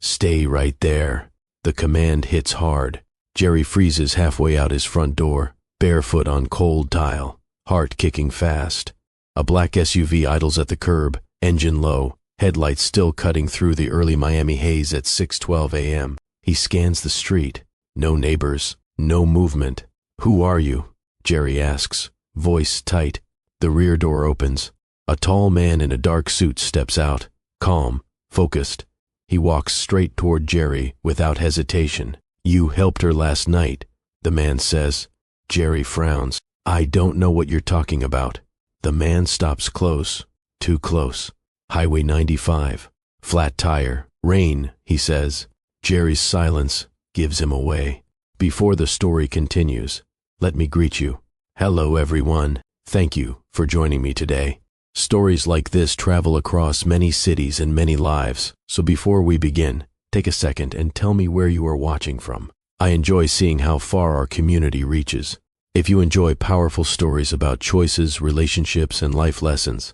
Stay right there. The command hits hard. Jerry freezes halfway out his front door, barefoot on cold tile, heart kicking fast. A black SUV idles at the curb, engine low, headlights still cutting through the early Miami haze at 6:12 a.m. He scans the street. No neighbors, no movement. "Who are you?" Jerry asks, voice tight. The rear door opens. A tall man in a dark suit steps out, calm, focused. He walks straight toward Jerry without hesitation. "You helped her last night," the man says. Jerry frowns. "I don't know what you're talking about." The man stops close, too close. Highway 95, flat tire, rain, he says. Jerry's silence gives him away. Before the story continues, let me greet you. Hello everyone, thank you for joining me today. Stories like this travel across many cities and many lives, so before we begin, take a second and tell me where you are watching from. I enjoy seeing how far our community reaches. If you enjoy powerful stories about choices, relationships, and life lessons,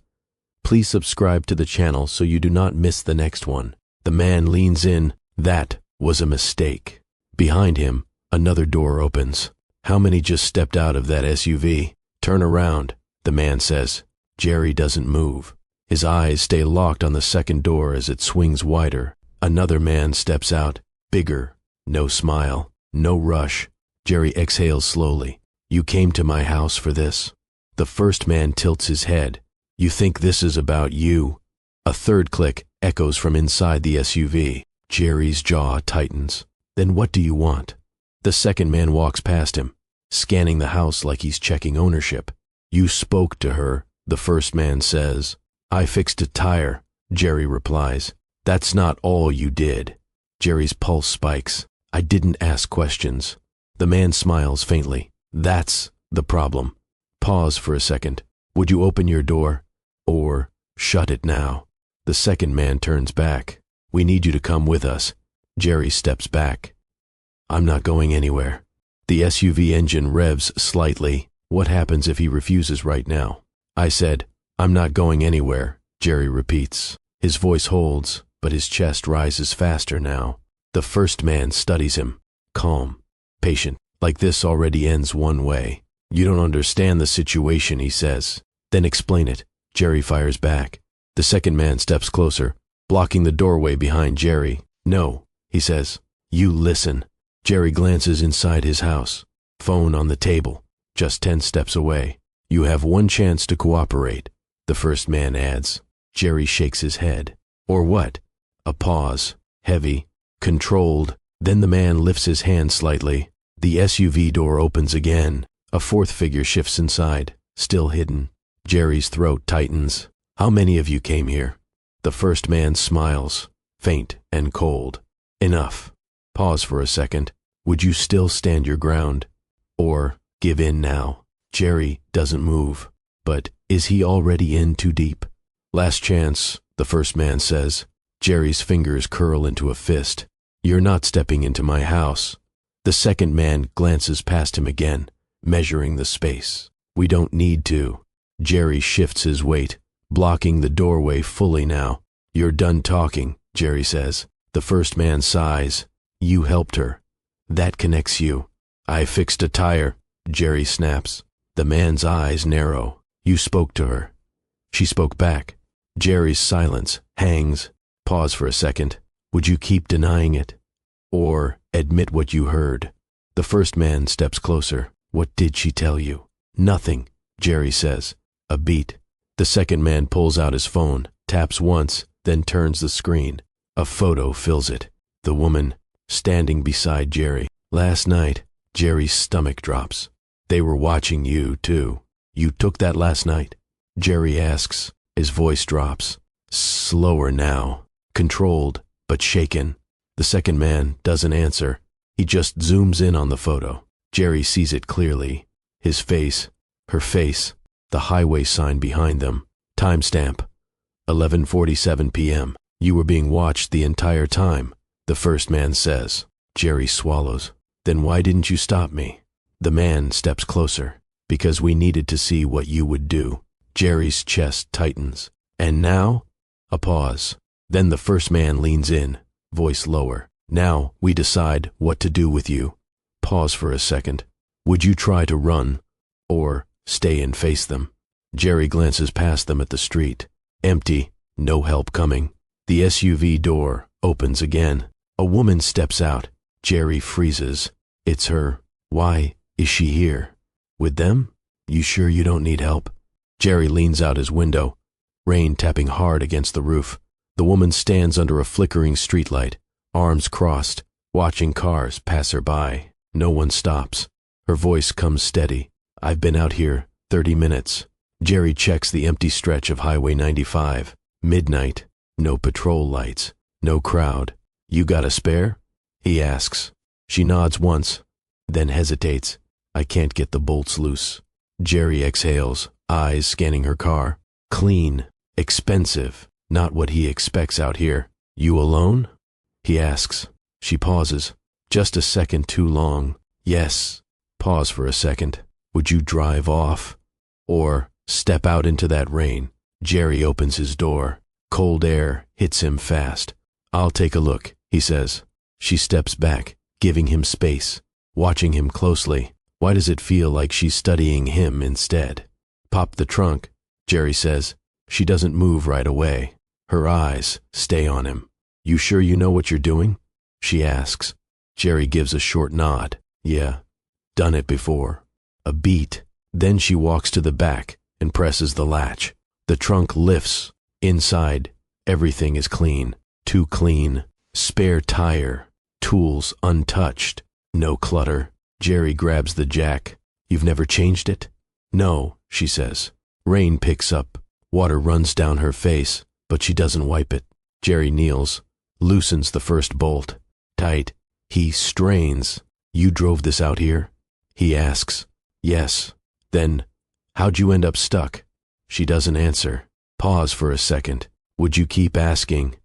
please subscribe to the channel so you do not miss the next one. The man leans in. That was a mistake. Behind him, another door opens. How many just stepped out of that SUV? Turn around, the man says. Jerry doesn't move. His eyes stay locked on the second door as it swings wider. Another man steps out, bigger. No smile, no rush. Jerry exhales slowly. You came to my house for this. The first man tilts his head. You think this is about you? A third click echoes from inside the SUV. Jerry's jaw tightens. Then what do you want? The second man walks past him, scanning the house like he's checking ownership. You spoke to her, the first man says. I fixed a tire, Jerry replies. That's not all you did. Jerry's pulse spikes. I didn't ask questions. The man smiles faintly. That's the problem. Pause for a second. Would you open your door? Or shut it now? The second man turns back. We need you to come with us. Jerry steps back. I'm not going anywhere. The SUV engine revs slightly. What happens if he refuses right now? I said, I'm not going anywhere, Jerry repeats. His voice holds, but his chest rises faster now. The first man studies him. Calm, patient, like this already ends one way. You don't understand the situation, he says. Then explain it. Jerry fires back. The second man steps closer, blocking the doorway behind Jerry. No, he says. You listen. Jerry glances inside his house. Phone on the table, just 10 steps away. You have one chance to cooperate, the first man adds. Jerry shakes his head. Or what? A pause, heavy, controlled. Then the man lifts his hand slightly. The SUV door opens again. A fourth figure shifts inside, still hidden. Jerry's throat tightens. How many of you came here? The first man smiles, faint and cold. Enough. Pause for a second. Would you still stand your ground? Or give in now? Jerry doesn't move. But is he already in too deep? Last chance, the first man says. Jerry's fingers curl into a fist. You're not stepping into my house. The second man glances past him again, measuring the space. We don't need to. Jerry shifts his weight, blocking the doorway fully now. You're done talking, Jerry says. The first man sighs. You helped her. That connects you. I fixed a tire, Jerry snaps. The man's eyes narrow. You spoke to her. She spoke back. Jerry's silence hangs. Pause for a second. Would you keep denying it? Or admit what you heard? The first man steps closer. What did she tell you? Nothing, Jerry says. A beat. The second man pulls out his phone, taps once, then turns the screen. A photo fills it. The woman, standing beside Jerry. Last night, Jerry's stomach drops. They were watching you, too. You took that last night? Jerry asks. His voice drops. Slower now. Controlled, but shaken. The second man doesn't answer. He just zooms in on the photo. Jerry sees it clearly. His face, her face, the highway sign behind them. Timestamp, 11:47 p.m. You were being watched the entire time, the first man says. Jerry swallows. Then why didn't you stop me? The man steps closer. Because we needed to see what you would do. Jerry's chest tightens. And now? A pause. Then the first man leans in. voice lower. Now we decide what to do with you. Pause for a second. Would you try to run or stay and face them? Jerry glances past them at the street. Empty, no help coming. The SUV door opens again. A woman steps out. Jerry freezes. It's her. Why is she here? With them? You sure you don't need help? Jerry leans out his window, rain tapping hard against the roof. The woman stands under a flickering streetlight, arms crossed, watching cars pass her by. No one stops. Her voice comes steady. I've been out here 30 minutes. Jerry checks the empty stretch of Highway 95. Midnight. No patrol lights. No crowd. You got a spare? He asks. She nods once, then hesitates. I can't get the bolts loose. Jerry exhales, eyes scanning her car. Clean. Expensive. Not what he expects out here. You alone? He asks. She pauses. Just a second too long. Yes. Pause for a second. Would you drive off? Or step out into that rain? Jerry opens his door. Cold air hits him fast. I'll take a look, he says. She steps back, giving him space, watching him closely. Why does it feel like she's studying him instead? Pop the trunk, Jerry says. She doesn't move right away. Her eyes stay on him. You sure you know what you're doing? She asks. Jerry gives a short nod. Yeah, done it before. A beat. Then she walks to the back and presses the latch. The trunk lifts. Inside, everything is clean. Too clean. Spare tire. Tools untouched. No clutter. Jerry grabs the jack. You've never changed it? No, she says. Rain picks up. Water runs down her face, but she doesn't wipe it. Jerry kneels, loosens the first bolt. Tight. He strains. You drove this out here? He asks. Yes. Then, how'd you end up stuck? She doesn't answer. Pause for a second. Would you keep asking?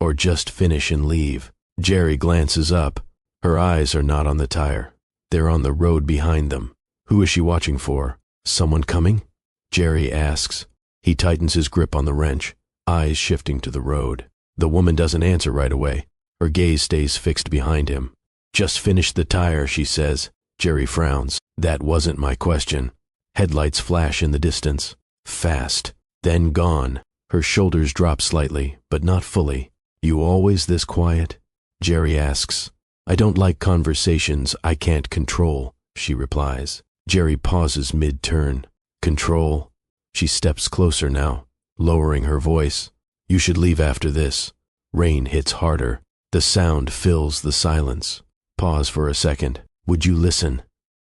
Or just finish and leave? Jerry glances up. Her eyes are not on the tire. They're on the road behind them. Who is she watching for? Someone coming? Jerry asks. He tightens his grip on the wrench, eyes shifting to the road. The woman doesn't answer right away. Her gaze stays fixed behind him. Just finish the tire, she says. Jerry frowns. That wasn't my question. Headlights flash in the distance. Fast. Then gone. Her shoulders drop slightly, but not fully. You always this quiet? Jerry asks. I don't like conversations I can't control, she replies. Jerry pauses mid-turn. Control? She steps closer now, lowering her voice. You should leave after this. Rain hits harder. The sound fills the silence. Pause for a second. Would you listen?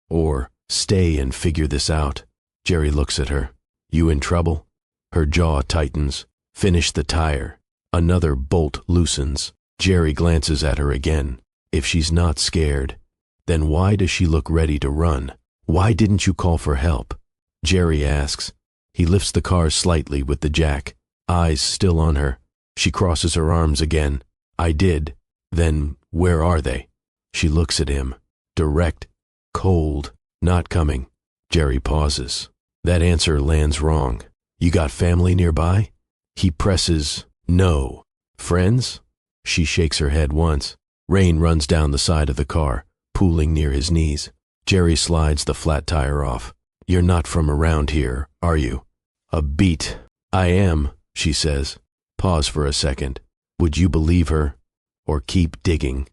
Or stay and figure this out? Jerry looks at her. You in trouble? Her jaw tightens. Finish the tire. Another bolt loosens. Jerry glances at her again. If she's not scared, then why does she look ready to run? Why didn't you call for help? Jerry asks. He lifts the car slightly with the jack, eyes still on her. She crosses her arms again. I did. Then where are they? She looks at him. Direct, cold, not coming. Jerry pauses. That answer lands wrong. You got family nearby? He presses, no. Friends? She shakes her head once. Rain runs down the side of the car, pooling near his knees. Jerry slides the flat tire off. You're not from around here, are you? A beat. I am, she says. Pause for a second. Would you believe her? Or keep digging?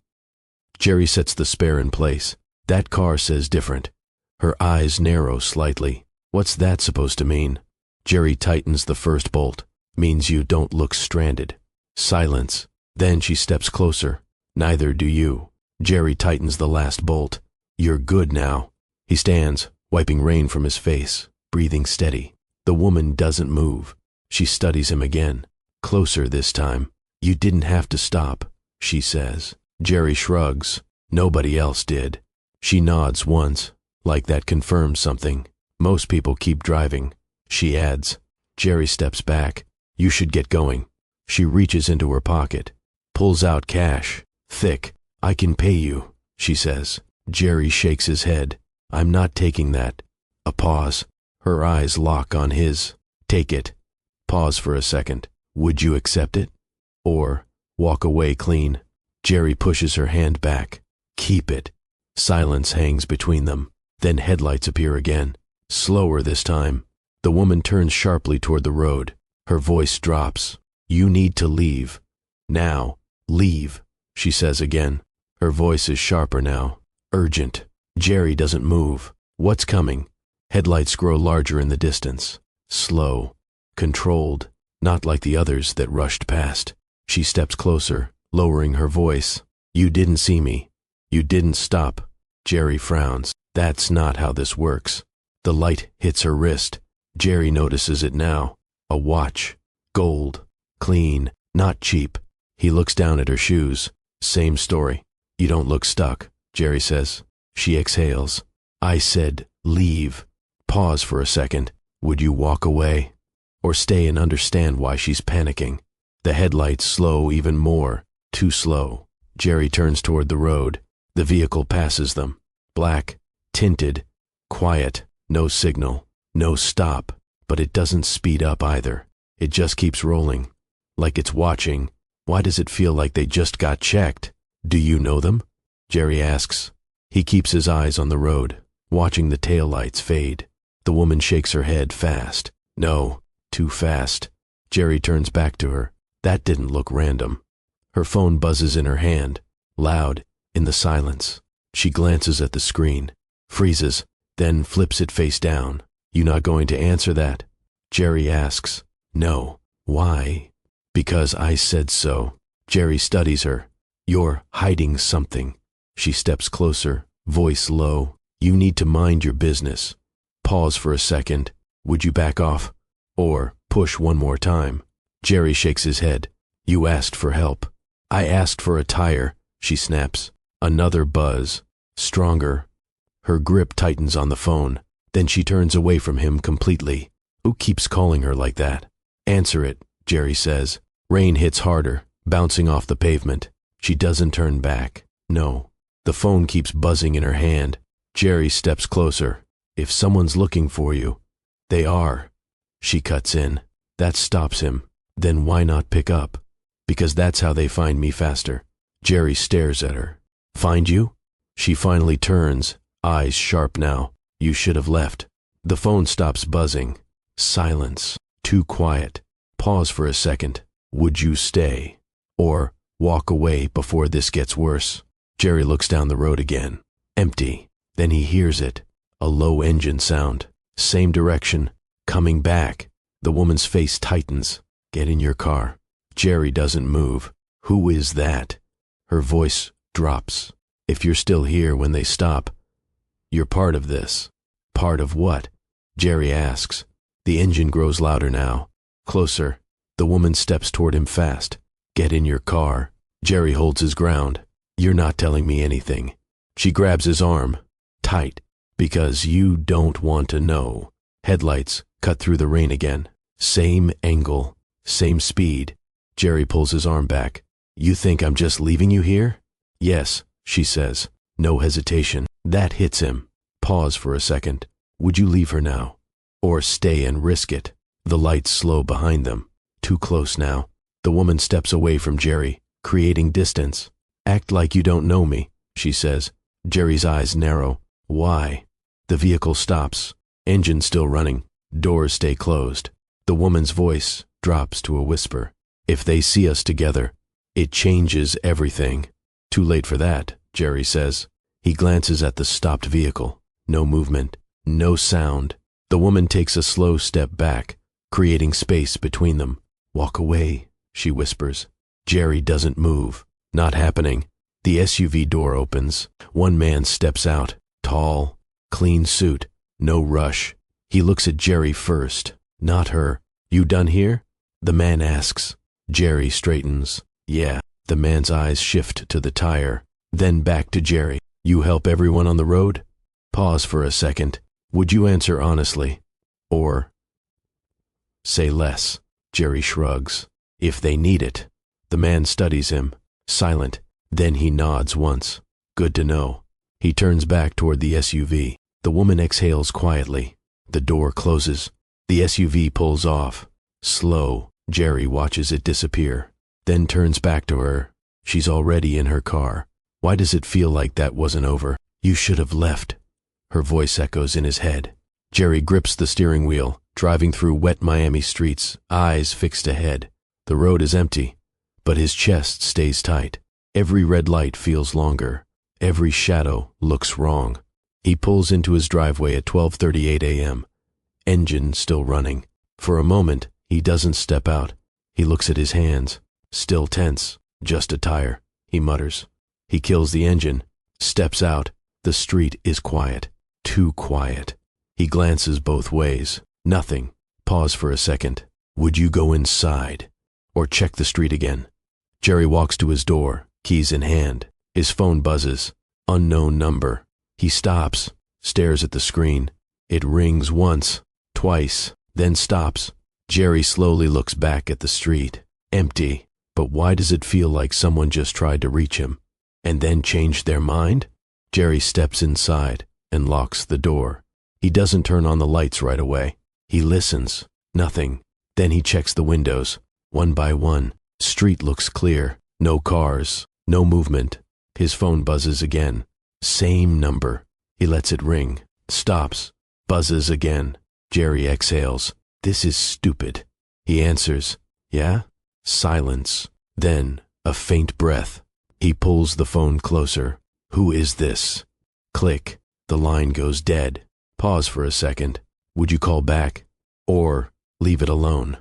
Jerry sets the spare in place. That car says different. Her eyes narrow slightly. What's that supposed to mean? Jerry tightens the first bolt. Means you don't look stranded. Silence. Then she steps closer. Neither do you. Jerry tightens the last bolt. You're good now. He stands, wiping rain from his face, breathing steady. The woman doesn't move. She studies him again. Closer this time. You didn't have to stop, she says. Jerry shrugs. Nobody else did. She nods once, like that confirms something. Most people keep driving. She adds. Jerry steps back. You should get going. She reaches into her pocket, pulls out cash. Thick. I can pay you, she says. Jerry shakes his head. I'm not taking that. A pause. Her eyes lock on his. Take it. Pause for a second. Would you accept it? Or walk away clean? Jerry pushes her hand back. Keep it. Silence hangs between them. Then headlights appear again. Slower this time. The woman turns sharply toward the road. Her voice drops. You need to leave. Now. Leave, she says again. Her voice is sharper now. Urgent. Jerry doesn't move. What's coming? Headlights grow larger in the distance. Slow. Controlled. Not like the others that rushed past. She steps closer, lowering her voice. You didn't see me. You didn't stop. Jerry frowns. That's not how this works. The light hits her wrist. Jerry notices it now. A watch. Gold. Clean. Not cheap. He looks down at her shoes. Same story. You don't look stuck, Jerry says. She exhales. I said, leave. Pause for a second. Would you walk away? Or stay and understand why she's panicking? The headlights slow even more. Too slow. Jerry turns toward the road. The vehicle passes them. Black. Tinted. Quiet. No signal. No stop. But it doesn't speed up either. It just keeps rolling. Like it's watching. Why does it feel like they just got checked? Do you know them? Jerry asks. He keeps his eyes on the road, watching the taillights fade. The woman shakes her head fast. No, too fast. Jerry turns back to her. That didn't look random. Her phone buzzes in her hand, loud, in the silence. She glances at the screen, freezes, then flips it face down. You not going to answer that? Jerry asks. No. Why? Because I said so. Jerry studies her. You're hiding something. She steps closer, voice low. You need to mind your business. Pause for a second. Would you back off? Or push one more time? Jerry shakes his head. You asked for help. I asked for a tire, she snaps. Another buzz. Stronger. Her grip tightens on the phone. Then she turns away from him completely. Who keeps calling her like that? Answer it, Jerry says. Rain hits harder, bouncing off the pavement. She doesn't turn back. No. The phone keeps buzzing in her hand. Jerry steps closer. If someone's looking for you, they are. She cuts in. That stops him. Then why not pick up? Because that's how they find me faster. Jerry stares at her. Find you? She finally turns, eyes sharp now. You should have left. The phone stops buzzing. Silence. Too quiet. Pause for a second. Would you stay? Or walk away before this gets worse? Jerry looks down the road again. Empty. Then he hears it. A low engine sound. Same direction. Coming back. The woman's face tightens. Get in your car. Jerry doesn't move. Who is that? Her voice drops. If you're still here when they stop, you're part of this. Part of what? Jerry asks. The engine grows louder now. Closer. The woman steps toward him fast. Get in your car. Jerry holds his ground. You're not telling me anything. She grabs his arm. Tight. Because you don't want to know. Headlights cut through the rain again. Same angle. Same speed. Jerry pulls his arm back. You think I'm just leaving you here? Yes, she says. No hesitation. That hits him. Pause for a second. Would you leave her now? Or stay and risk it? The lights slow behind them. Too close now. The woman steps away from Jerry, creating distance. Act like you don't know me, she says. Jerry's eyes narrow. Why? The vehicle stops. Engine still running. Doors stay closed. The woman's voice drops to a whisper. If they see us together, it changes everything. Too late for that, Jerry says. He glances at the stopped vehicle. No movement. No sound. The woman takes a slow step back, creating space between them. Walk away, she whispers. Jerry doesn't move. Not happening. The SUV door opens. One man steps out. Tall, clean suit. No rush. He looks at Jerry first, not her. You done here? The man asks. Jerry straightens. Yeah. The man's eyes shift to the tire, then back to Jerry. You help everyone on the road? Pause for a second. Would you answer honestly? Or say less? Jerry shrugs. If they need it. The man studies him, silent. Then he nods once. Good to know. He turns back toward the SUV. The woman exhales quietly. The door closes. The SUV pulls off. Slow. Jerry watches it disappear. Then turns back to her. She's already in her car. Why does it feel like that wasn't over? You should have left. Her voice echoes in his head. Jerry grips the steering wheel, driving through wet Miami streets, eyes fixed ahead. The road is empty, but his chest stays tight. Every red light feels longer. Every shadow looks wrong. He pulls into his driveway at 12:38 a.m. Engine still running. For a moment, he doesn't step out. He looks at his hands. Still tense. Just a tire, he mutters. He kills the engine, steps out. The street is quiet. Too quiet. He glances both ways. Nothing. Pause for a second. Would you go inside? Or check the street again? Jerry walks to his door, keys in hand. His phone buzzes. Unknown number. He stops, stares at the screen. It rings once, twice, then stops. Jerry slowly looks back at the street. Empty. But why does it feel like someone just tried to reach him and then changed their mind? Jerry steps inside and locks the door. He doesn't turn on the lights right away. He listens. Nothing. Then he checks the windows. One by one. Street looks clear. No cars. No movement. His phone buzzes again. Same number. He lets it ring. Stops. Buzzes again. Jerry exhales. This is stupid. He answers. Yeah? Silence. Then, a faint breath. He pulls the phone closer. Who is this? Click. The line goes dead. Pause for a second. Would you call back? Or leave it alone?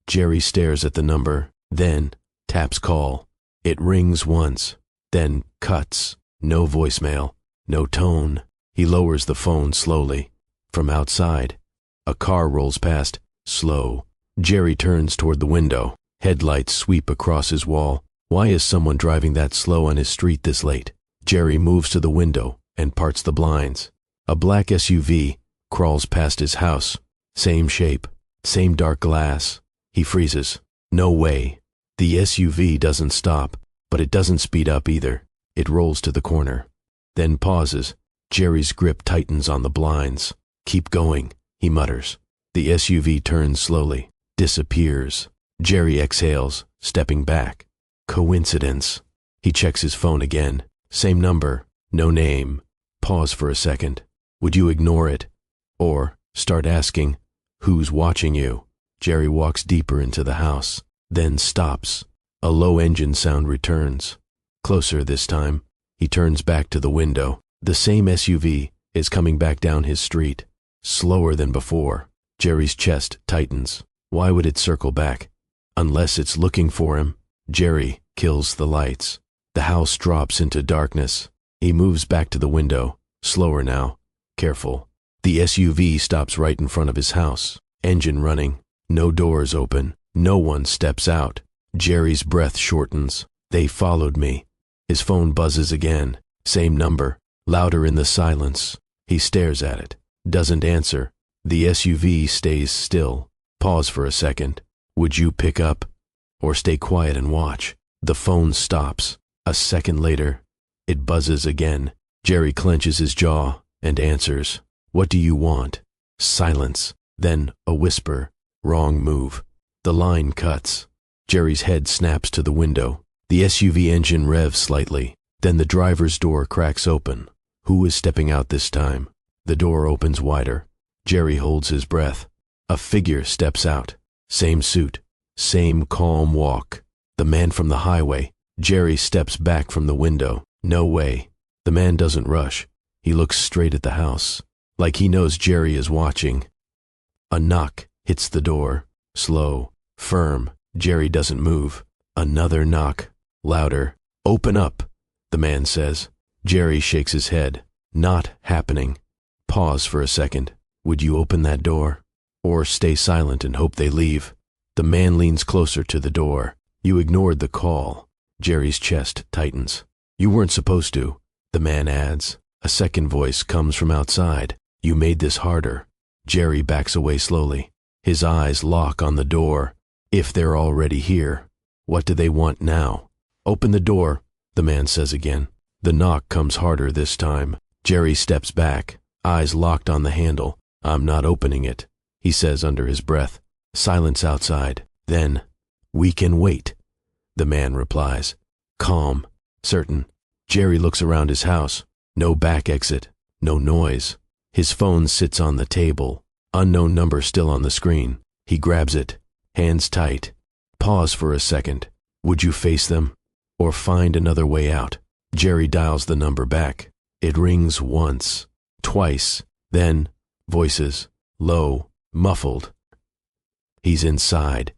Jerry stares at the number, then taps call. It rings once, then cuts. No voicemail, no tone. He lowers the phone slowly. From outside, a car rolls past, slow. Jerry turns toward the window. Headlights sweep across his wall. Why is someone driving that slow on his street this late? Jerry moves to the window and parts the blinds. A black SUV crawls past his house. Same shape, same dark glass. He freezes. No way. The SUV doesn't stop, but it doesn't speed up either. It rolls to the corner, then pauses. Jerry's grip tightens on the blinds. Keep going, he mutters. The SUV turns slowly, disappears. Jerry exhales, stepping back. Coincidence. He checks his phone again. Same number, no name. Pause for a second. Would you ignore it? Or start asking, who's watching you? Jerry walks deeper into the house, then stops. A low engine sound returns. Closer this time. He turns back to the window. The same SUV is coming back down his street. Slower than before. Jerry's chest tightens. Why would it circle back? Unless it's looking for him. Jerry kills the lights. The house drops into darkness. He moves back to the window. Slower now. Careful. The SUV stops right in front of his house. Engine running. No doors open. No one steps out. Jerry's breath shortens. They followed me. His phone buzzes again. Same number. Louder in the silence. He stares at it. Doesn't answer. The SUV stays still. Pause for a second. Would you pick up? Or stay quiet and watch? The phone stops. A second later, it buzzes again. Jerry clenches his jaw and answers. What do you want? Silence. Then a whisper. Wrong move. The line cuts. Jerry's head snaps to the window. The SUV engine revs slightly. Then the driver's door cracks open. Who is stepping out this time? The door opens wider. Jerry holds his breath. A figure steps out. Same suit. Same calm walk. The man from the highway. Jerry steps back from the window. No way. The man doesn't rush. He looks straight at the house, like he knows Jerry is watching. A knock hits the door. Slow. Firm. Jerry doesn't move. Another knock. Louder. Open up, the man says. Jerry shakes his head. Not happening. Pause for a second. Would you open that door? Or stay silent and hope they leave? The man leans closer to the door. You ignored the call. Jerry's chest tightens. You weren't supposed to, the man adds. A second voice comes from outside. You made this harder. Jerry backs away slowly. His eyes lock on the door. If they're already here, what do they want now? Open the door, the man says again. The knock comes harder this time. Jerry steps back, eyes locked on the handle. I'm not opening it, he says under his breath. Silence outside. Then, we can wait, the man replies. Calm. Certain. Jerry looks around his house. No back exit. No noise. His phone sits on the table. Unknown number still on the screen. He grabs it. Hands tight. Pause for a second. Would you face them? Or find another way out? Jerry dials the number back. It rings once. Twice. Then, voices. Low. Muffled. He's inside.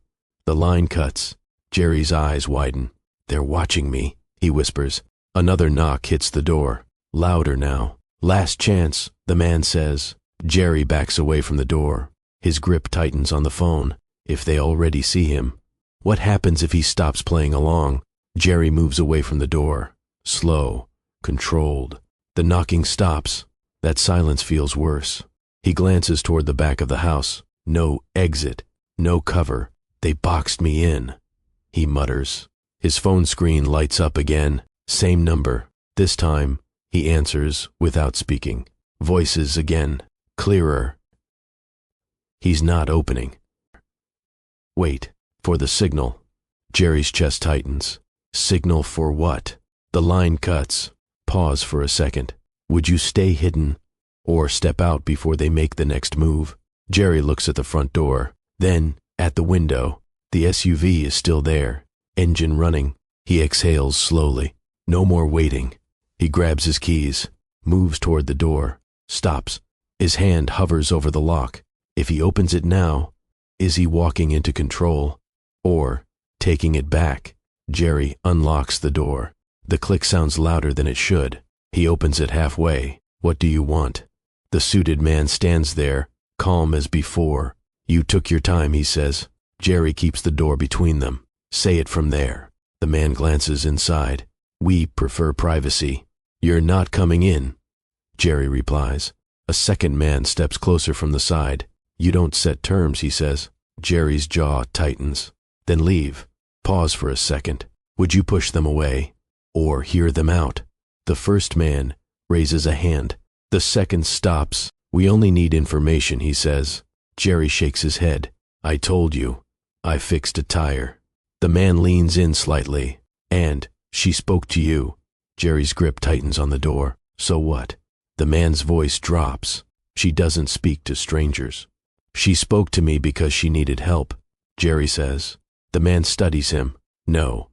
The line cuts. Jerry's eyes widen. They're watching me, he whispers. Another knock hits the door. Louder now. Last chance, the man says. Jerry backs away from the door. His grip tightens on the phone. If they already see him. What happens if he stops playing along? Jerry moves away from the door. Slow. Controlled. The knocking stops. That silence feels worse. He glances toward the back of the house. No exit. No cover. They boxed me in. He mutters. His phone screen lights up again. Same number. This time, he answers without speaking. Voices again. Clearer. He's not opening. Wait. For the signal. Jerry's chest tightens. Signal for what? The line cuts. Pause for a second. Would you stay hidden? Or step out before they make the next move? Jerry looks at the front door. Then, at the window. The SUV is still there. Engine running. He exhales slowly. No more waiting. He grabs his keys. Moves toward the door. Stops. His hand hovers over the lock. If he opens it now, is he walking into control? Or taking it back? Jerry unlocks the door. The click sounds louder than it should. He opens it halfway. What do you want? The suited man stands there, calm as before. You took your time, he says. Jerry keeps the door between them. Say it from there. The man glances inside. We prefer privacy. You're not coming in, Jerry replies. A second man steps closer from the side. You don't set terms, he says. Jerry's jaw tightens. Then leave. Pause for a second. Would you push them away? Or hear them out? The first man raises a hand. The second stops. We only need information, he says. Jerry shakes his head. I told you. I fixed a tire. The man leans in slightly. And, she spoke to you. Jerry's grip tightens on the door. So what? The man's voice drops. She doesn't speak to strangers. She spoke to me because she needed help, Jerry says. The man studies him. No.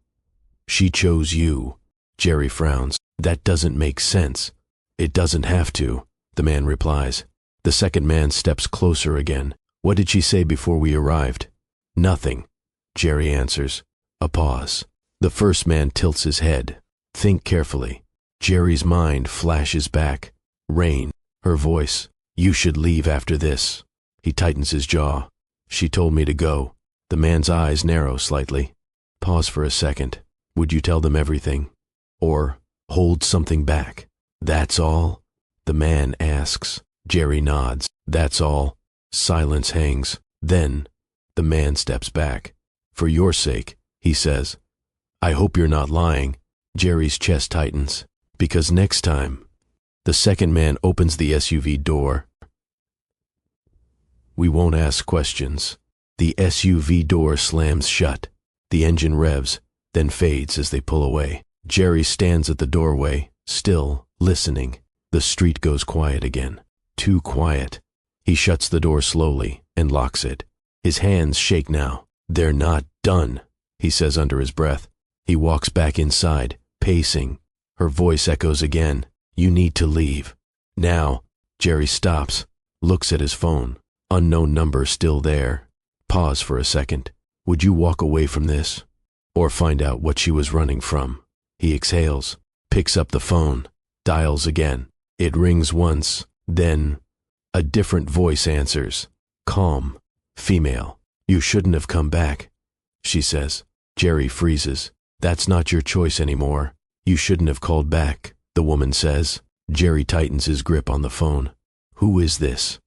She chose you. Jerry frowns. That doesn't make sense. It doesn't have to, the man replies. The second man steps closer again. What did she say before we arrived? Nothing, Jerry answers. A pause. The first man tilts his head. Think carefully. Jerry's mind flashes back. Rain. Her voice. You should leave after this. He tightens his jaw. She told me to go. The man's eyes narrow slightly. Pause for a second. Would you tell them everything? Or hold something back? That's all? The man asks. Jerry nods. That's all. Silence hangs. Then, the man steps back. For your sake, he says. I hope you're not lying. Jerry's chest tightens. Because next time, the second man opens the SUV door. We won't ask questions. The SUV door slams shut. The engine revs, then fades as they pull away. Jerry stands at the doorway, still listening. The street goes quiet again. Too quiet. He shuts the door slowly and locks it. His hands shake now. They're not done, he says under his breath. He walks back inside, pacing. Her voice echoes again. You need to leave. Now. Jerry stops, looks at his phone. Unknown number still there. Pause for a second. Would you walk away from this? Or find out what she was running from? He exhales, picks up the phone, dials again. It rings once, then a different voice answers. Calm. Female. You shouldn't have come back, she says. Jerry freezes. That's not your choice anymore. You shouldn't have called back, the woman says. Jerry tightens his grip on the phone. Who is this?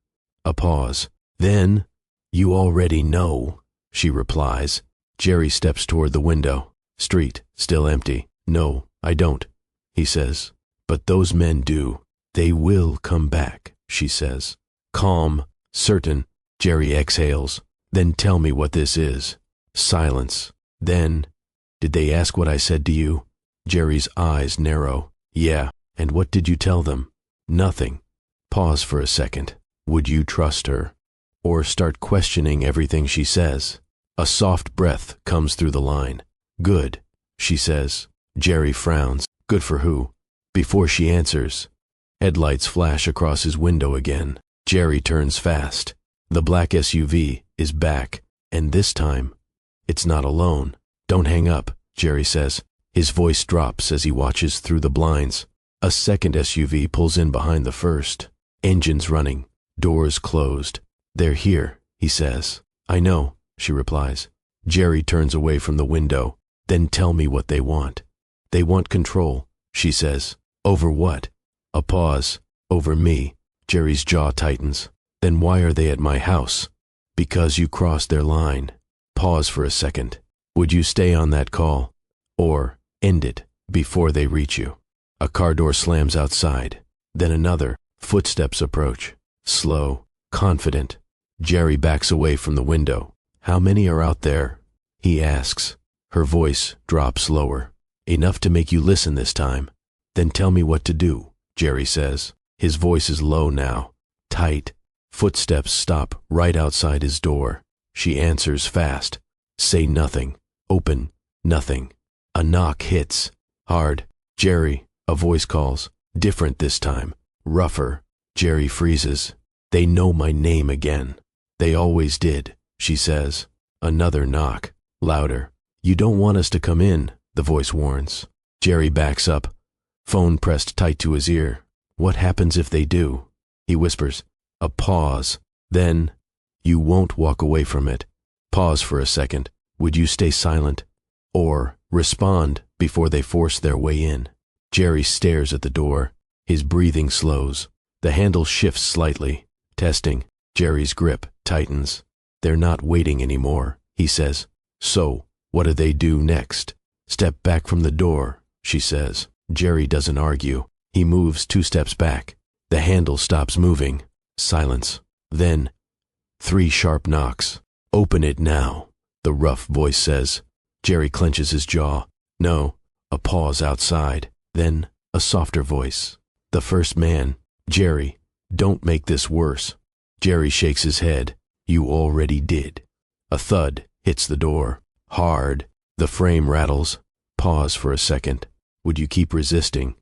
A pause. Then, you already know, she replies. Jerry steps toward the window. Street, still empty. No, I don't, he says. But those men do. They will come back, she says. Calm, certain, Jerry exhales. Then tell me what this is. Silence. Then, did they ask what I said to you? Jerry's eyes narrow. Yeah, and what did you tell them? Nothing. Pause for a second. Would you trust her? Or start questioning everything she says? A soft breath comes through the line. Good, she says. Jerry frowns. Good for who? Before she answers, headlights flash across his window again. Jerry turns fast. The black SUV is back, and this time, it's not alone. Don't hang up, Jerry says. His voice drops as he watches through the blinds. A second SUV pulls in behind the first. Engines running, doors closed. They're here, he says. I know, she replies. Jerry turns away from the window. Then tell me what they want. They want control, she says. Over what? A pause. Over me. Jerry's jaw tightens. Then why are they at my house? Because you crossed their line. Pause for a second. Would you stay on that call? Or end it before they reach you? A car door slams outside. Then another. Footsteps approach. Slow, confident. Jerry backs away from the window. How many are out there? He asks. Her voice drops lower. Enough to make you listen this time. Then tell me what to do, Jerry says. His voice is low now, tight. Footsteps stop right outside his door. She answers fast. Say nothing. Open nothing. A knock hits. Hard. Jerry, a voice calls. Different this time. Rougher. Jerry freezes. They know my name again. They always did, she says. Another knock. Louder. You don't want us to come in, the voice warns. Jerry backs up. Phone pressed tight to his ear. What happens if they do? He whispers. A pause. Then, you won't walk away from it. Pause for a second. Would you stay silent? Or respond before they force their way in? Jerry stares at the door. His breathing slows. The handle shifts slightly. Testing. Jerry's grip tightens. They're not waiting anymore, he says. So, what do they do next? Step back from the door, she says. Jerry doesn't argue. He moves 2 steps back. The handle stops moving. Silence. Then, 3 sharp knocks. Open it now, the rough voice says. Jerry clenches his jaw. No. A pause outside. Then, a softer voice. The first man. Jerry, don't make this worse. Jerry shakes his head. You already did. A thud hits the door. Hard. The frame rattles. Pause for a second. Would you keep resisting?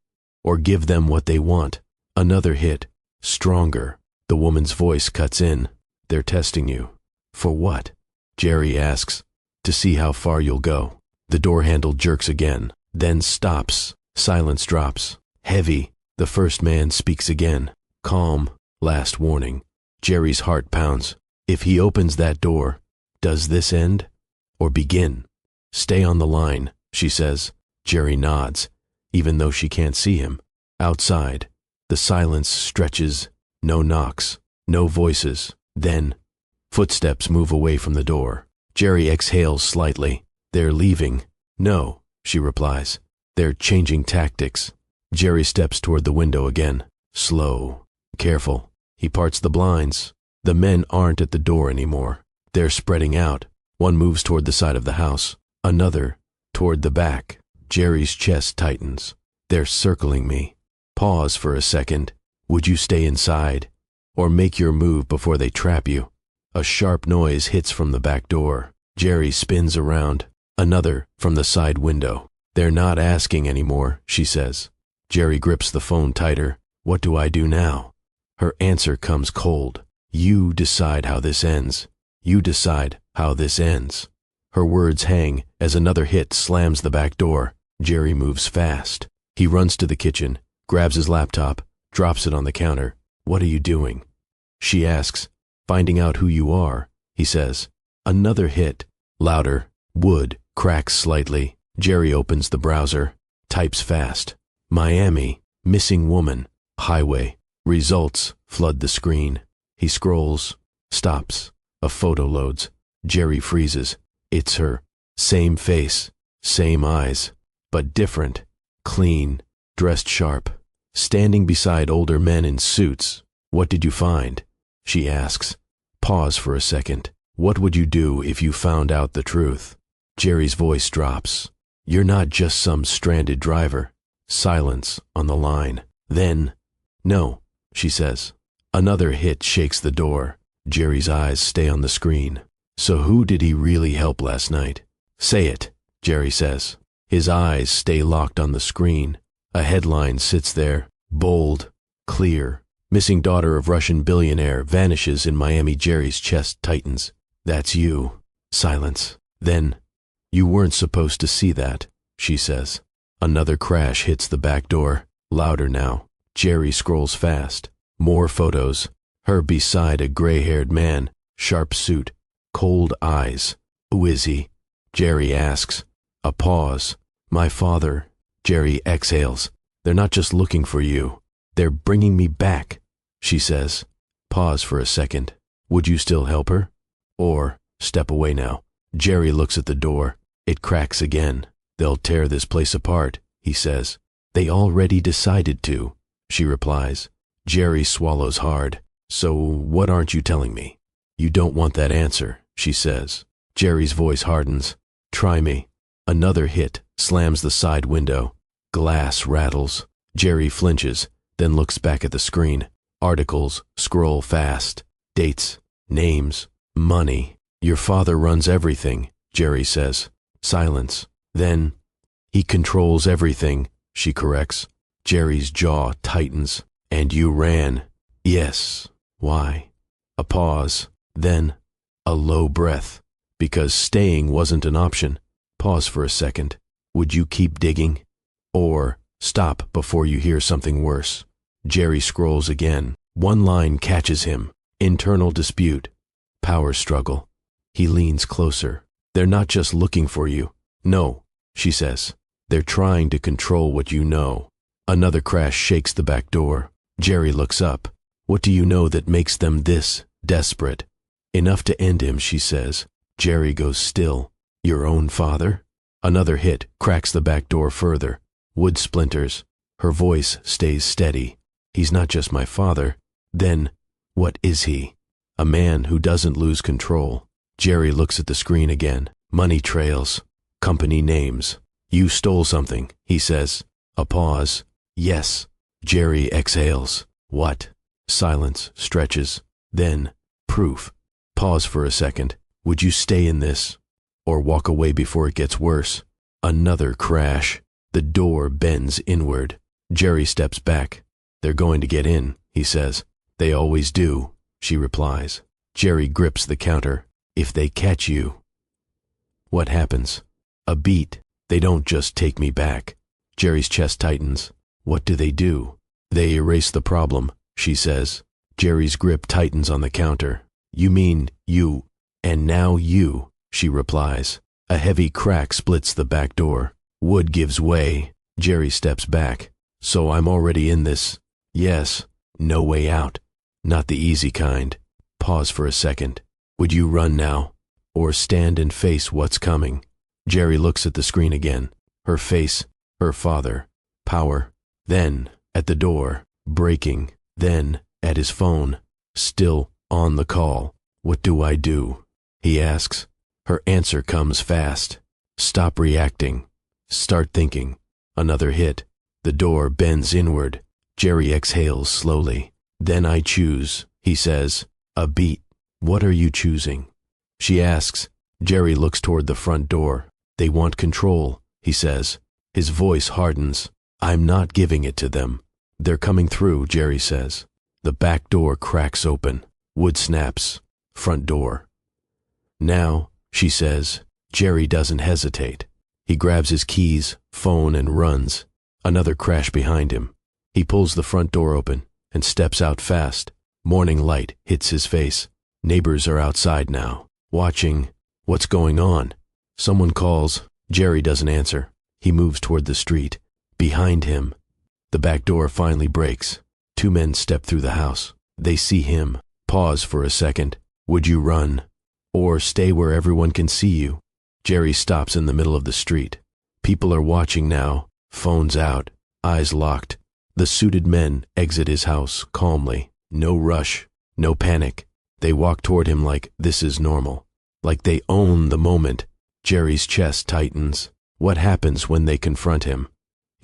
Or give them what they want? Another hit. Stronger. The woman's voice cuts in. They're testing you. For what? Jerry asks. To see how far you'll go. The door handle jerks again. Then stops. Silence drops. Heavy. The first man speaks again. Calm. Last warning. Jerry's heart pounds. If he opens that door, does this end? Or begin? Stay on the line, she says. Jerry nods, even though she can't see him. Outside, the silence stretches. No knocks. No voices. Then, footsteps move away from the door. Jerry exhales slightly. They're leaving. No, she replies. They're changing tactics. Jerry steps toward the window again. Slow. Careful. He parts the blinds. The men aren't at the door anymore. They're spreading out. One moves toward the side of the house. Another toward the back. Jerry's chest tightens. They're circling me. Pause for a second. Would you stay inside? Or make your move before they trap you? A sharp noise hits from the back door. Jerry spins around. Another from the side window. They're not asking anymore, she says. Jerry grips the phone tighter. What do I do now? Her answer comes cold. You decide how this ends. You decide how this ends. Her words hang as another hit slams the back door. Jerry moves fast. He runs to the kitchen, grabs his laptop, drops it on the counter. What are you doing? She asks. Finding out who you are, he says. Another hit. Louder. Wood cracks slightly. Jerry opens the browser. Types fast. Miami. Missing woman. Highway. Results flood the screen. He scrolls. Stops. A photo loads. Jerry freezes. It's her. Same face. Same eyes. But different. Clean. Dressed sharp. Standing beside older men in suits. What did you find? She asks. Pause for a second. What would you do if you found out the truth? Jerry's voice drops. You're not just some stranded driver. Silence on the line. Then, no, she says. Another hit shakes the door. Jerry's eyes stay on the screen. So who did he really help last night? Say it, Jerry says. His eyes stay locked on the screen. A headline sits there, bold, clear. Missing daughter of Russian billionaire vanishes in Miami. Jerry's chest tightens. That's you. Silence. Then, you weren't supposed to see that, she says. Another crash hits the back door, louder now. Jerry scrolls fast. More photos. Her beside a gray-haired man, sharp suit, cold eyes. Who is he? Jerry asks. A pause. My father. Jerry exhales. They're not just looking for you. They're bringing me back, she says. Pause for a second. Would you still help her? Or step away now? Jerry looks at the door. It cracks again. They'll tear this place apart, he says. They already decided to, she replies. Jerry swallows hard. So what aren't you telling me? You don't want that answer, she says. Jerry's voice hardens. Try me. Another hit slams the side window. Glass rattles. Jerry flinches, then looks back at the screen. Articles scroll fast. Dates, names, money. Your father runs everything, Jerry says. Silence. Then, he controls everything, she corrects. Jerry's jaw tightens. And you ran. Yes. Why? A pause. Then, a low breath. Because staying wasn't an option. Pause for a second. Would you keep digging? Or stop before you hear something worse? Jerry scrolls again. One line catches him. Internal dispute. Power struggle. He leans closer. They're not just looking for you. No, she says. They're trying to control what you know. Another crash shakes the back door. Jerry looks up. What do you know that makes them this desperate? Enough to end him, she says. Jerry goes still. Your own father? Another hit cracks the back door further. Wood splinters. Her voice stays steady. He's not just my father. Then, what is he? A man who doesn't lose control. Jerry looks at the screen again. Money trails. Company names. You stole something, he says. A pause. Yes. Jerry exhales. What? Silence stretches. Then, proof. Pause for a second. Would you stay in this? Or walk away before it gets worse? Another crash. The door bends inward. Jerry steps back. They're going to get in, he says. They always do, she replies. Jerry grips the counter. If they catch you. What happens? A beat. They don't just take me back. Jerry's chest tightens. What do? They erase the problem, she says. Jerry's grip tightens on the counter. You mean you, and now you, she replies. A heavy crack splits the back door. Wood gives way. Jerry steps back. So I'm already in this. Yes. No way out. Not the easy kind. Pause for a second. Would you run now? Or stand and face what's coming? Jerry looks at the screen again. Her face, her father, power. Then, at the door, breaking. Then, at his phone, still on the call. What do I do? He asks. Her answer comes fast. Stop reacting. Start thinking. Another hit. The door bends inward. Jerry exhales slowly. Then I choose, he says. A beat. What are you choosing? She asks. Jerry looks toward the front door. They want control, he says. His voice hardens. I'm not giving it to them. They're coming through, Jerry says. The back door cracks open. Wood snaps. Front door. Now, she says. Jerry doesn't hesitate. He grabs his keys, phone, and runs. Another crash behind him. He pulls the front door open and steps out fast. Morning light hits his face. Neighbors are outside now, watching. What's going on? Someone calls. Jerry doesn't answer. He moves toward the street. Behind him, the back door finally breaks. Two men step through the house. They see him. Pause for a second. Would you run? Or stay where everyone can see you? Jerry stops in the middle of the street. People are watching now, phones out, eyes locked. The suited men exit his house calmly. No rush, no panic. They walk toward him like this is normal. Like they own the moment. Jerry's chest tightens. What happens when they confront him?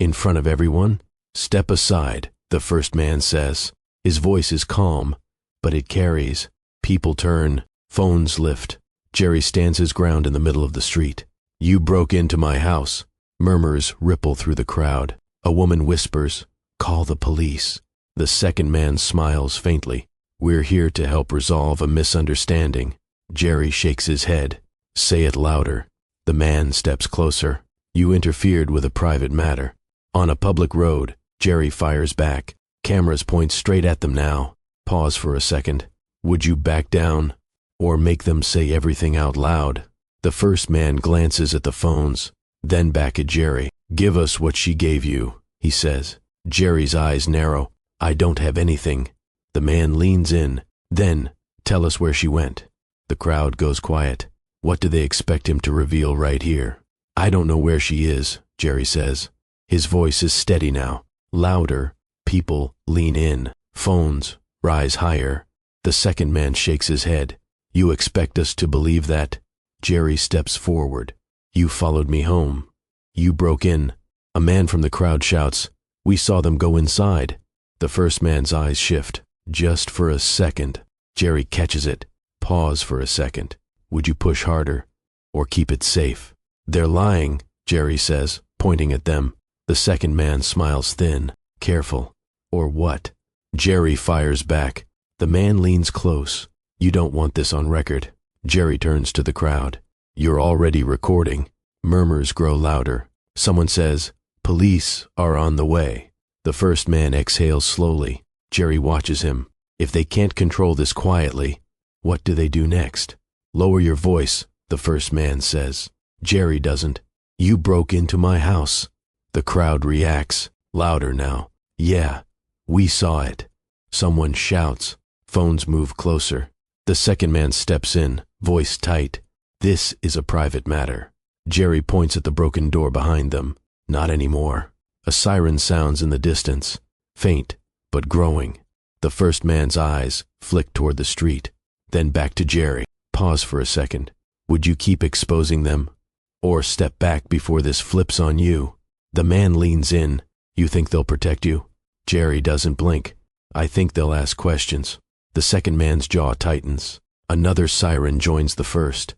In front of everyone? Step aside, the first man says. His voice is calm, but it carries. People turn, phones lift. Jerry stands his ground in the middle of the street. You broke into my house. Murmurs ripple through the crowd. A woman whispers, call the police. The second man smiles faintly. We're here to help resolve a misunderstanding. Jerry shakes his head. Say it louder. The man steps closer. You interfered with a private matter. On a public road, Jerry fires back. Cameras point straight at them now. Pause for a second. Would you back down? Or make them say everything out loud? The first man glances at the phones, then back at Jerry. Give us what she gave you, he says. Jerry's eyes narrow. I don't have anything. The man leans in. Then, tell us where she went. The crowd goes quiet. What do they expect him to reveal right here? I don't know where she is, Jerry says. His voice is steady now. Louder. People lean in. Phones rise higher. The second man shakes his head. You expect us to believe that? Jerry steps forward. You followed me home. You broke in. A man from the crowd shouts, we saw them go inside. The first man's eyes shift. Just for a second. Jerry catches it. Pause for a second. Would you push harder? Or keep it safe? They're lying, Jerry says, pointing at them. The second man smiles thin. Careful. Or what? Jerry fires back. The man leans close. You don't want this on record. Jerry turns to the crowd. You're already recording. Murmurs grow louder. Someone says, police are on the way. The first man exhales slowly. Jerry watches him. If they can't control this quietly, what do they do next? Lower your voice, the first man says. Jerry doesn't. You broke into my house. The crowd reacts, louder now. Yeah, we saw it. Someone shouts. Phones move closer. The second man steps in, voice tight. This is a private matter. Jerry points at the broken door behind them. Not anymore. A siren sounds in the distance, faint but growing. The first man's eyes flick toward the street, then back to Jerry. Pause for a second. Would you keep exposing them? Or step back before this flips on you? The man leans in. You think they'll protect you? Jerry doesn't blink. I think they'll ask questions. The second man's jaw tightens. Another siren joins the first.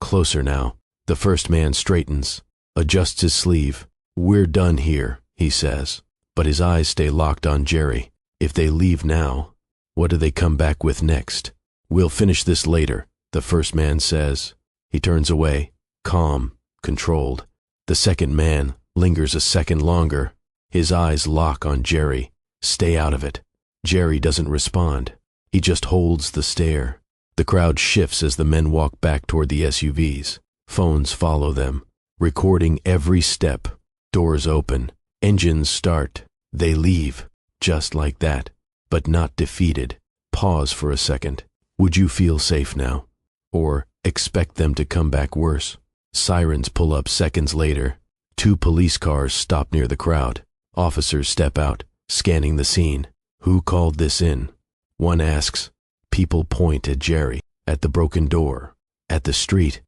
Closer now. The first man straightens, adjusts his sleeve. We're done here, he says. But his eyes stay locked on Jerry. If they leave now, what do they come back with next? We'll finish this later, the first man says. He turns away, calm, controlled. The second man lingers a second longer. His eyes lock on Jerry. Stay out of it. Jerry doesn't respond. He just holds the stare. The crowd shifts as the men walk back toward the SUVs. Phones follow them, recording every step. Doors open. Engines start. They leave. Just like that. But not defeated. Pause for a second. Would you feel safe now? Or expect them to come back worse? Sirens pull up seconds later. 2 police cars stop near the crowd. Officers step out, scanning the scene. Who called this in? One asks. People point at Jerry, at the broken door, at the street.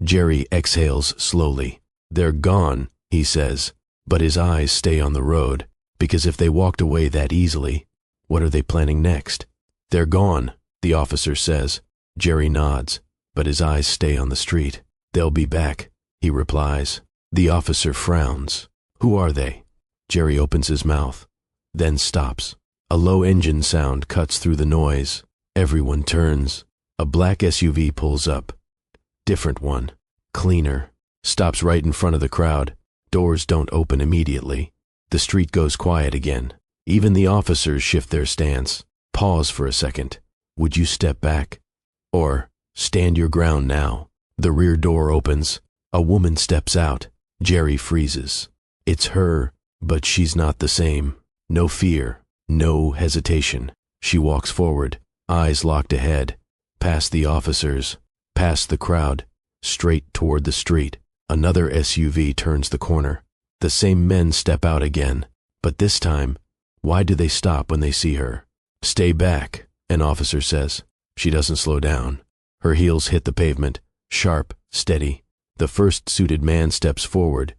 Jerry exhales slowly. They're gone, he says, but his eyes stay on the road, because if they walked away that easily, what are they planning next? They're gone, the officer says. Jerry nods, but his eyes stay on the street. They'll be back, he replies. The officer frowns. Who are they? Jerry opens his mouth, then stops. A low engine sound cuts through the noise. Everyone turns. A black SUV pulls up. Different one. Cleaner. Stops right in front of the crowd. Doors don't open immediately. The street goes quiet again. Even the officers shift their stance. Pause for a second. Would you step back? Or stand your ground now? The rear door opens. A woman steps out. Jerry freezes. It's her, but she's not the same. No fear. No hesitation. She walks forward, eyes locked ahead, past the officers, past the crowd, straight toward the street. Another SUV turns the corner. The same men step out again, but this time, why do they stop when they see her? Stay back, an officer says. She doesn't slow down. Her heels hit the pavement, sharp, steady. The first suited man steps forward,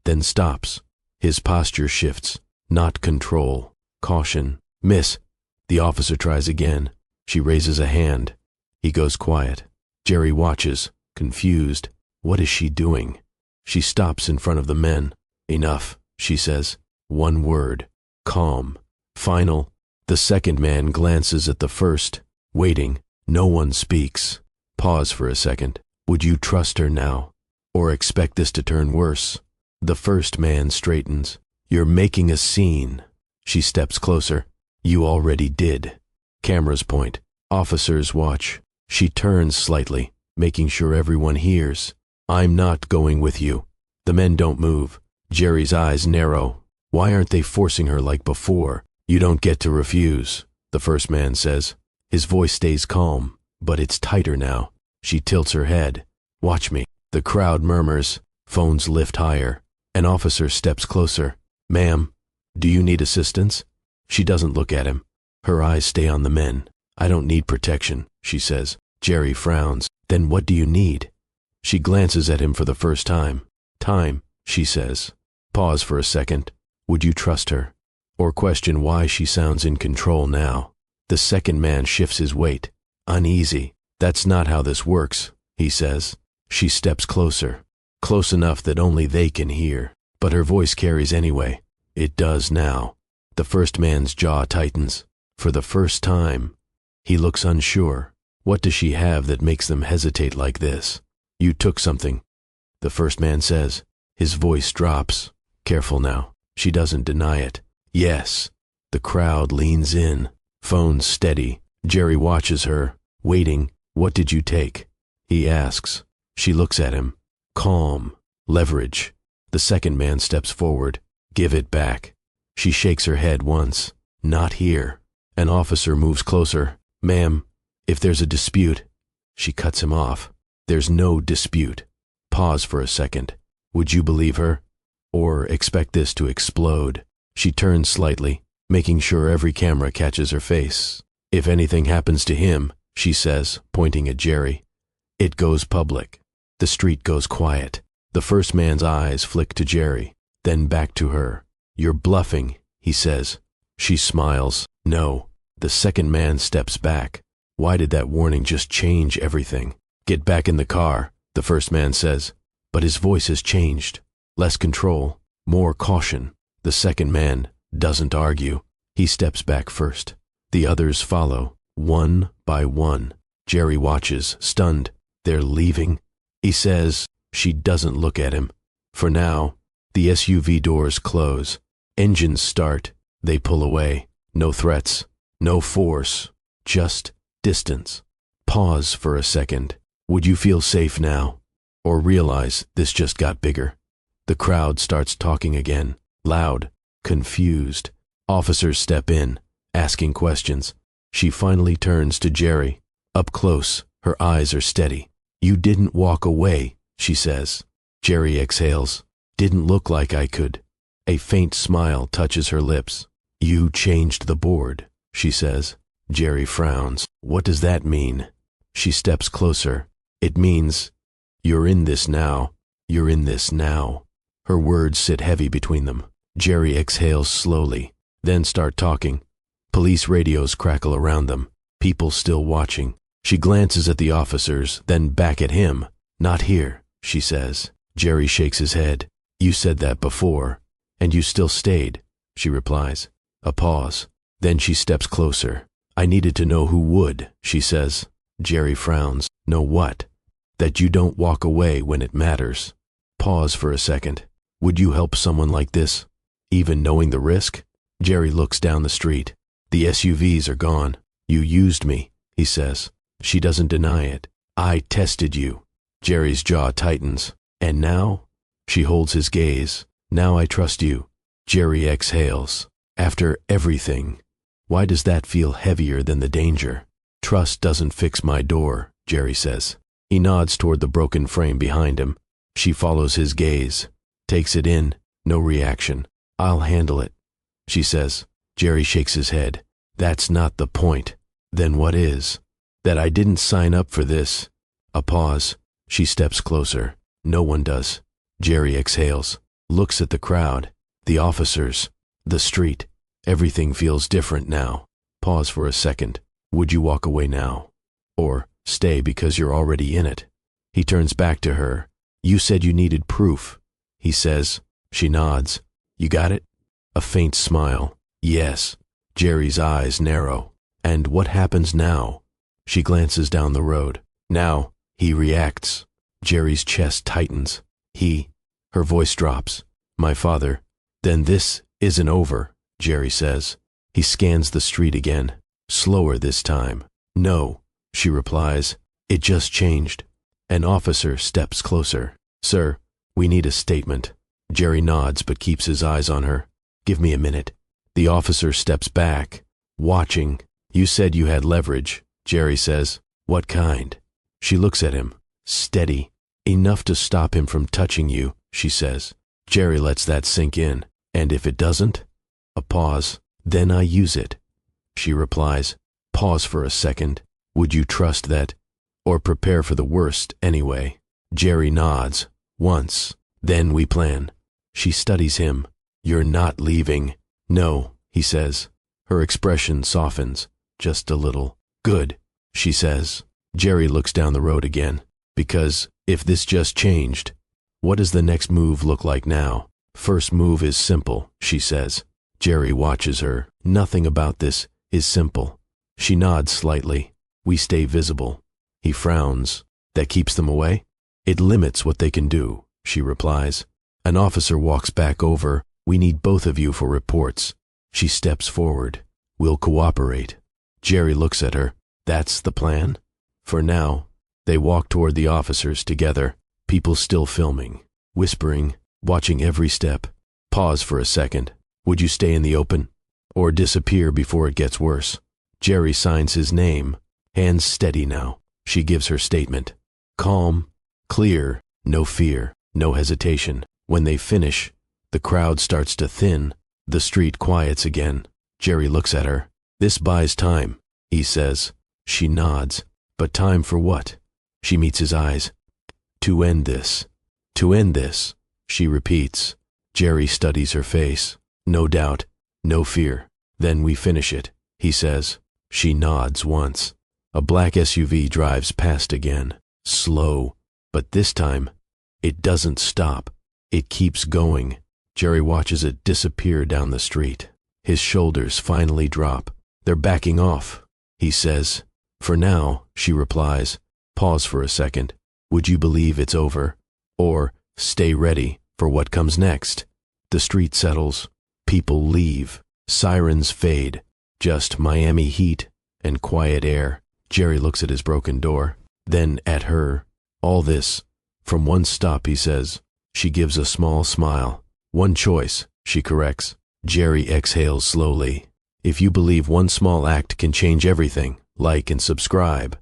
then stops. His posture shifts. Not control. Caution. Miss. The officer tries again. She raises a hand. He goes quiet. Jerry watches, confused. What is she doing? She stops in front of the men. Enough, she says. One word. Calm. Final. The second man glances at the first. Waiting. No one speaks. Pause for a second. Would you trust her now? Or expect this to turn worse? The first man straightens. You're making a scene. She steps closer. You already did. Cameras point. Officers watch. She turns slightly, making sure everyone hears. I'm not going with you. The men don't move. Jerry's eyes narrow. Why aren't they forcing her like before? You don't get to refuse, the first man says. His voice stays calm, but it's tighter now. She tilts her head. Watch me. The crowd murmurs. Phones lift higher. An officer steps closer. Ma'am, do you need assistance? She doesn't look at him. Her eyes stay on the men. I don't need protection, she says. Jerry frowns. Then what do you need? She glances at him for the first time. Time, she says. Pause for a second. Would you trust her? Or question why she sounds in control now? The second man shifts his weight. Uneasy. That's not how this works, he says. She steps closer. Close enough that only they can hear. But her voice carries anyway. It does now. The first man's jaw tightens. For the first time. He looks unsure. What does she have that makes them hesitate like this? You took something, the first man says. His voice drops. Careful now. She doesn't deny it. Yes. The crowd leans in. Phones steady. Jerry watches her, waiting. What did you take? He asks. She looks at him. Calm. Leverage. The second man steps forward. Give it back. She shakes her head once. Not here. An officer moves closer. Ma'am, if there's a dispute. She cuts him off. There's no dispute. Pause for a second. Would you believe her? Or expect this to explode? She turns slightly, making sure every camera catches her face. If anything happens to him, she says, pointing at Jerry, it goes public. The street goes quiet. The first man's eyes flick to Jerry, then back to her. You're bluffing, he says. She smiles. No. The second man steps back. Why did that warning just change everything? Get back in the car, the first man says. But his voice has changed. Less control, more caution. The second man doesn't argue. He steps back first. The others follow, one by one. Jerry watches, stunned. They're leaving? He says. She doesn't look at him. For now, the SUV doors close. Engines start. They pull away. No threats. No force. Just distance. Pause for a second. Would you feel safe now? Or realize this just got bigger? The crowd starts talking again. Loud. Confused. Officers step in, asking questions. She finally turns to Jerry. Up close, her eyes are steady. You didn't walk away, she says. Jerry exhales. Didn't look like I could. A faint smile touches her lips. You changed the board, she says. Jerry frowns. What does that mean? She steps closer. It means, you're in this now. You're in this now. Her words sit heavy between them. Jerry exhales slowly, then start talking. Police radios crackle around them. People still watching. She glances at the officers, then back at him. Not here, she says. Jerry shakes his head. You said that before, and you still stayed, she replies. A pause. Then she steps closer. I needed to know who would, she says. Jerry frowns. Know what? That you don't walk away when it matters. Pause for a second. Would you help someone like this, even knowing the risk? Jerry looks down the street. The SUVs are gone. You used me, he says. She doesn't deny it. I tested you. Jerry's jaw tightens. And now? She holds his gaze. Now I trust you. Jerry exhales. After everything. Why does that feel heavier than the danger? Trust doesn't fix my door, Jerry says. He nods toward the broken frame behind him. She follows his gaze. Takes it in. No reaction. I'll handle it, she says. Jerry shakes his head. That's not the point. Then what is? That I didn't sign up for this. A pause. She steps closer. No one does. Jerry exhales, looks at the crowd, the officers, the street. Everything feels different now. Pause for a second. Would you walk away now? Or stay because you're already in it? He turns back to her. You said you needed proof, he says. She nods. You got it? A faint smile. Yes. Jerry's eyes narrow. And what happens now? She glances down the road. Now, he reacts. Jerry's chest tightens. Her voice drops. My father. Then this isn't over, Jerry says. He scans the street again. Slower this time. No, she replies. It just changed. An officer steps closer. Sir, we need a statement. Jerry nods but keeps his eyes on her. Give me a minute. The officer steps back, watching. You said you had leverage, Jerry says. What kind? She looks at him. Steady. Enough to stop him from touching you, she says. Jerry lets that sink in. And if it doesn't? A pause. Then I use it. She replies. Pause for a second. Would you trust that? Or prepare for the worst anyway? Jerry nods. Once. Then we plan. She studies him. You're not leaving. No, he says. Her expression softens. Just a little. Good, she says. Jerry looks down the road again. Because if this just changed, what does the next move look like now? First move is simple, she says. Jerry watches her. Nothing about this is simple. She nods slightly. We stay visible. He frowns. That keeps them away? It limits what they can do, she replies. An officer walks back over. We need both of you for reports. She steps forward. We'll cooperate. Jerry looks at her. That's the plan? For now. They walk toward the officers together, people still filming, whispering, watching every step. Pause for a second. Would you stay in the open? Or disappear before it gets worse? Jerry signs his name. Hands steady now. She gives her statement. Calm, clear, no fear, no hesitation. When they finish, the crowd starts to thin. The street quiets again. Jerry looks at her. This buys time, he says. She nods. But time for what? She meets his eyes. To end this. To end this, she repeats. Jerry studies her face. No doubt, no fear. Then we finish it, he says. She nods once. A black SUV drives past again. Slow. But this time, it doesn't stop. It keeps going. Jerry watches it disappear down the street. His shoulders finally drop. They're backing off, he says. For now, she replies. Pause for a second. Would you believe it's over? Or stay ready for what comes next? The street settles. People leave. Sirens fade. Just Miami heat and quiet air. Jerry looks at his broken door, then at her. All this from one stop, he says. She gives a small smile. One choice, she corrects. Jerry exhales slowly. If you believe one small act can change everything, like and subscribe.